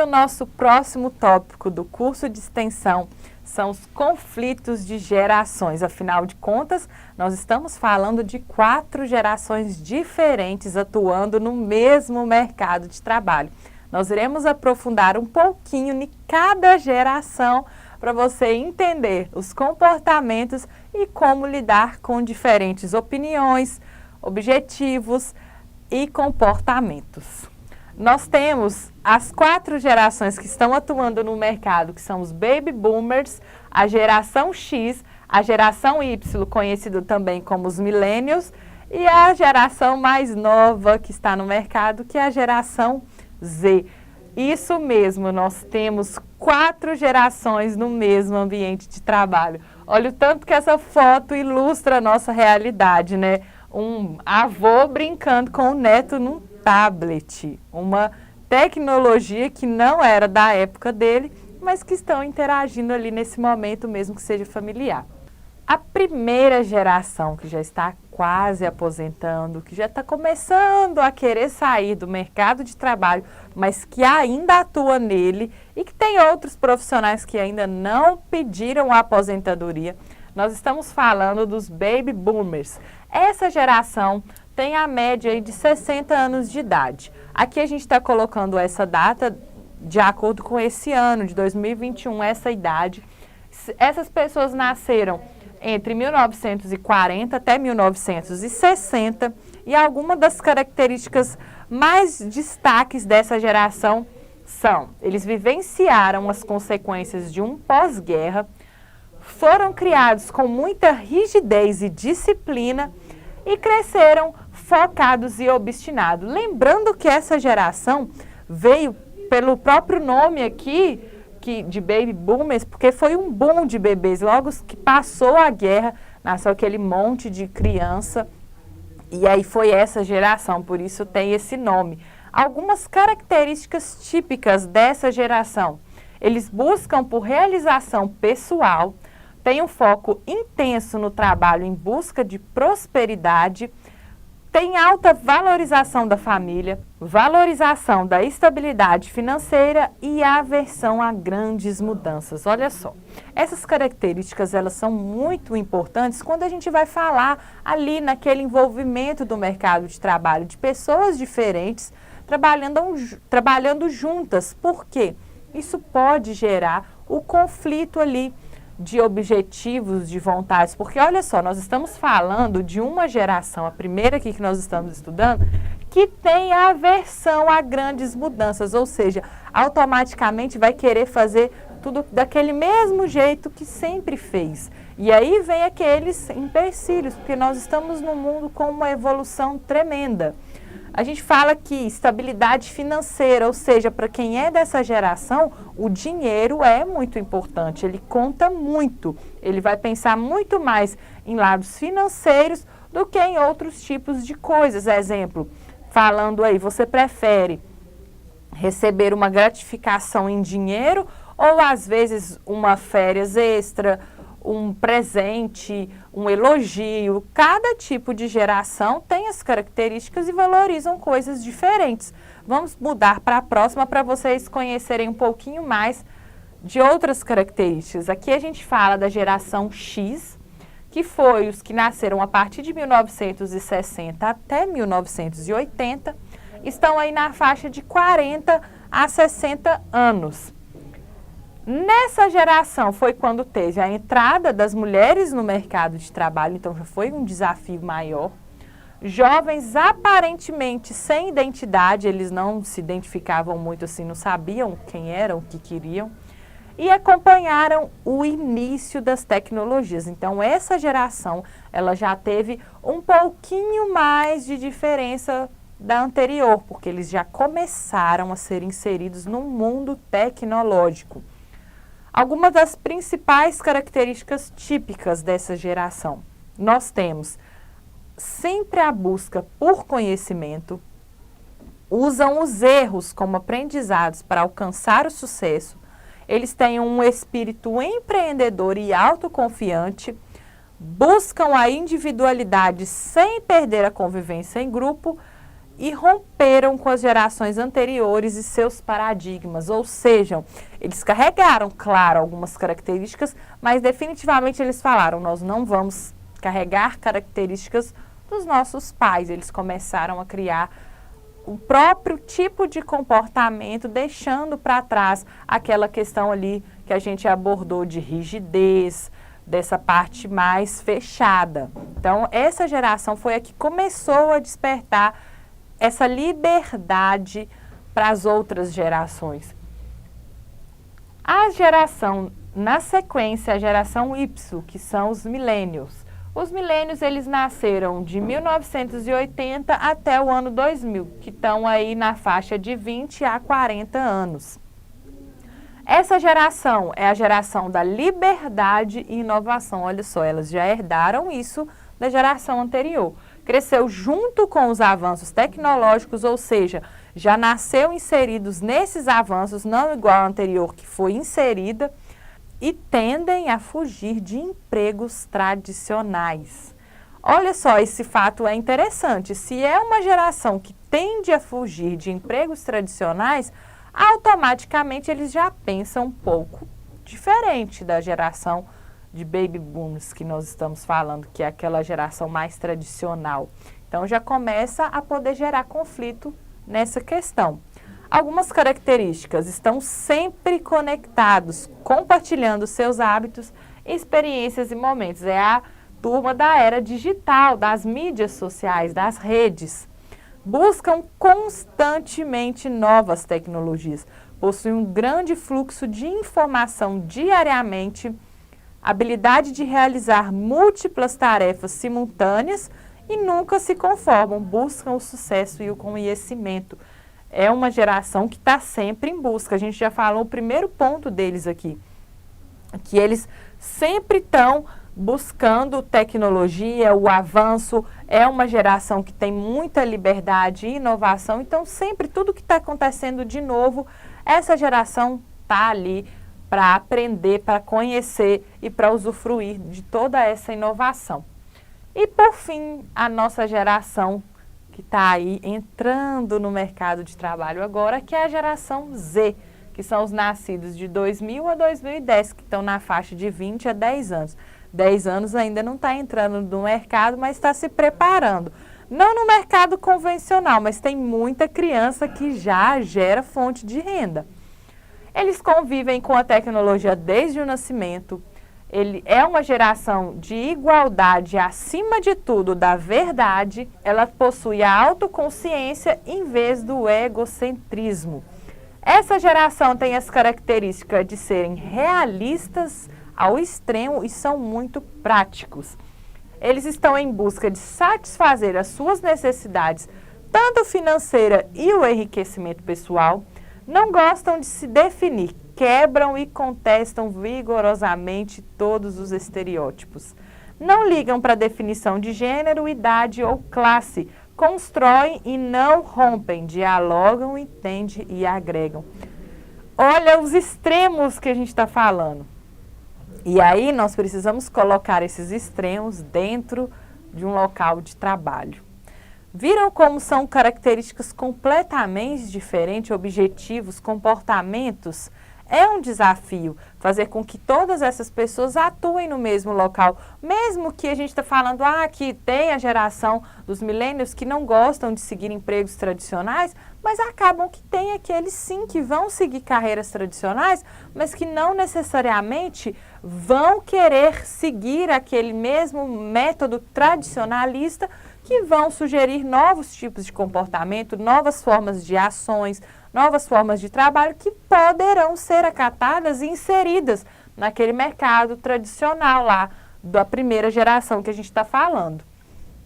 o nosso próximo tópico do curso de extensão são os conflitos de gerações. Afinal de contas, nós estamos falando de 4 gerações diferentes atuando no mesmo mercado de trabalho. Nós iremos aprofundar um pouquinho em cada geração para você entender os comportamentos e como lidar com diferentes opiniões, objetivos e comportamentos. Nós temos as 4 gerações que estão atuando no mercado, que são os Baby Boomers, a geração X, a geração Y, conhecido também como os Millennials, e a geração mais nova que está no mercado, que é a geração Z. Isso mesmo, nós temos 4 gerações no mesmo ambiente de trabalho. Olha o tanto que essa foto ilustra a nossa realidade, né? Um avô brincando com o neto num tablet, uma tecnologia que não era da época dele, mas que estão interagindo ali nesse momento, mesmo que seja familiar. A primeira geração, que já está quase aposentando, que já está começando a querer sair do mercado de trabalho, mas que ainda atua nele e que tem outros profissionais que ainda não pediram a aposentadoria, nós estamos falando dos Baby Boomers. Essa geração tem a média aí de 60 anos de idade. Aqui a gente está colocando essa data de acordo com esse ano, de 2021, essa idade. Essas pessoas nasceram entre 1940 até 1960 e algumas das características mais destaques dessa geração são: eles vivenciaram as consequências de um pós-guerra, foram criados com muita rigidez e disciplina e cresceram focados e obstinados. Lembrando que essa geração veio pelo próprio nome aqui, de Baby Boomers, porque foi um boom de bebês. Logo que passou a guerra, nasceu aquele monte de criança, e aí foi essa geração, por isso tem esse nome. Algumas características típicas dessa geração: eles buscam por realização pessoal, têm um foco intenso no trabalho em busca de prosperidade, tem alta valorização da família, valorização da estabilidade financeira e aversão a grandes mudanças. Olha só, essas características elas são muito importantes quando a gente vai falar ali naquele envolvimento do mercado de trabalho, de pessoas diferentes trabalhando juntas. Por quê? Isso pode gerar o conflito ali de objetivos, de vontades, porque olha só, nós estamos falando de uma geração, a primeira aqui que nós estamos estudando, que tem aversão a grandes mudanças, ou seja, automaticamente vai querer fazer tudo daquele mesmo jeito que sempre fez. E aí vem aqueles empecilhos, porque nós estamos num mundo com uma evolução tremenda. A gente fala que estabilidade financeira, ou seja, para quem é dessa geração, o dinheiro é muito importante, ele conta muito. Ele vai pensar muito mais em lados financeiros do que em outros tipos de coisas. Exemplo, falando aí, você prefere receber uma gratificação em dinheiro ou às vezes uma férias extra, um presente, um elogio? Cada tipo de geração tem as características e valorizam coisas diferentes. Vamos mudar para a próxima para vocês conhecerem um pouquinho mais de outras características. Aqui a gente fala da geração X, que foi os que nasceram a partir de 1960 até 1980, estão aí na faixa de 40 a 60 anos. Nessa geração foi quando teve a entrada das mulheres no mercado de trabalho, então já foi um desafio maior. Jovens aparentemente sem identidade, eles não se identificavam muito assim, não sabiam quem eram, o que queriam, e acompanharam o início das tecnologias. Então essa geração, ela já teve um pouquinho mais de diferença da anterior, porque eles já começaram a ser inseridos no mundo tecnológico. Algumas das principais características típicas dessa geração: nós temos sempre a busca por conhecimento, usam os erros como aprendizados para alcançar o sucesso, eles têm um espírito empreendedor e autoconfiante, buscam a individualidade sem perder a convivência em grupo e romperam com as gerações anteriores e seus paradigmas, ou seja, eles carregaram, claro, algumas características, mas definitivamente eles falaram, nós não vamos carregar características dos nossos pais. Eles começaram a criar o próprio tipo de comportamento, deixando para trás aquela questão ali que a gente abordou de rigidez, dessa parte mais fechada. Então, essa geração foi a que começou a despertar essa liberdade para as outras gerações. A geração, na sequência, a geração Y, que são os millennials. Os millennials, eles nasceram de 1980 até o ano 2000, que estão aí na faixa de 20 a 40 anos. Essa geração é a geração da liberdade e inovação. Olha só, elas já herdaram isso da geração anterior. Cresceu junto com os avanços tecnológicos, ou seja, já nasceu inseridos nesses avanços, não igual ao anterior que foi inserida, e tendem a fugir de empregos tradicionais. Olha só, esse fato é interessante. Se é uma geração que tende a fugir de empregos tradicionais, automaticamente eles já pensam um pouco diferente da geração de baby boomers que nós estamos falando, que é aquela geração mais tradicional. Então já começa a poder gerar conflito nessa questão. Algumas características: estão sempre conectados, compartilhando seus hábitos, experiências e momentos. É a turma da era digital, das mídias sociais, das redes. Buscam constantemente novas tecnologias, possuem um grande fluxo de informação diariamente, habilidade de realizar múltiplas tarefas simultâneas e nunca se conformam, buscam o sucesso e o conhecimento. É uma geração que está sempre em busca. A gente já falou o primeiro ponto deles aqui, que eles sempre estão buscando tecnologia, o avanço. É uma geração que tem muita liberdade e inovação, então sempre tudo que está acontecendo de novo, essa geração está ali para aprender, para conhecer e para usufruir de toda essa inovação. E por fim, a nossa geração que está aí entrando no mercado de trabalho agora, que é a geração Z, que são os nascidos de 2000 a 2010, que estão na faixa de 20 a 10 anos. 10 anos ainda não está entrando no mercado, mas está se preparando. Não no mercado convencional, mas tem muita criança que já gera fonte de renda. Eles convivem com a tecnologia desde o nascimento. Ele é uma geração de igualdade, acima de tudo, da verdade. Ela possui a autoconsciência em vez do egocentrismo. Essa geração tem as características de serem realistas ao extremo e são muito práticos. Eles estão em busca de satisfazer as suas necessidades, tanto financeira e o enriquecimento pessoal. Não gostam de se definir, quebram e contestam vigorosamente todos os estereótipos. Não ligam para a definição de gênero, idade ou classe. Constroem e não rompem, dialogam, entendem e agregam. Olha os extremos que a gente está falando. E aí nós precisamos colocar esses extremos dentro de um local de trabalho. Viram como são características completamente diferentes, objetivos, comportamentos? É um desafio fazer com que todas essas pessoas atuem no mesmo local, mesmo que a gente está falando que tem a geração dos millennials que não gostam de seguir empregos tradicionais, mas acabam que tem aqueles sim que vão seguir carreiras tradicionais, mas que não necessariamente vão querer seguir aquele mesmo método tradicionalista, que vão sugerir novos tipos de comportamento, novas formas de ações, novas formas de trabalho que poderão ser acatadas e inseridas naquele mercado tradicional lá da primeira geração que a gente está falando.